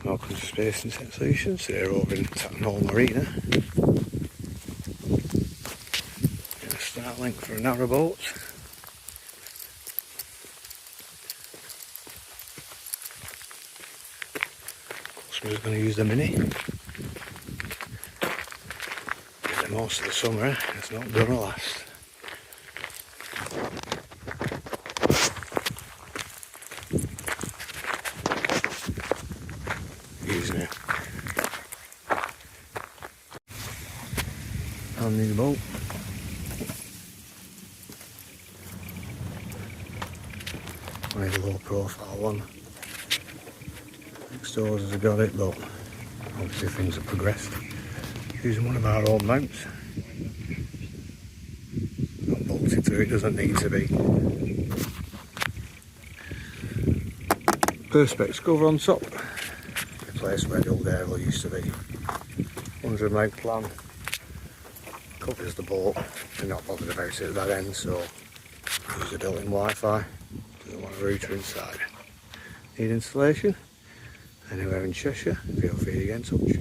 Welcome to Space and Tech Solutions. Today we're over in Tattenhall Marina. Get a Starlink for a narrowboat. Customer's going to use the Mini. Get the most of the summer, it's not gonna last. Using it. On the boat. I need a low profile one. Next doors has got it, but obviously things have progressed. Using one of our old mounts. Not bolted through, it doesn't need to be. Perspex cover on top. Replace where the old aerial used to be. 100 meg plan. Covers the boat. They're not bothered about it at that end, so use a built-in Wi-Fi. Doesn't want a router inside. Need installation? Anywhere in Cheshire, feel free to get in touch.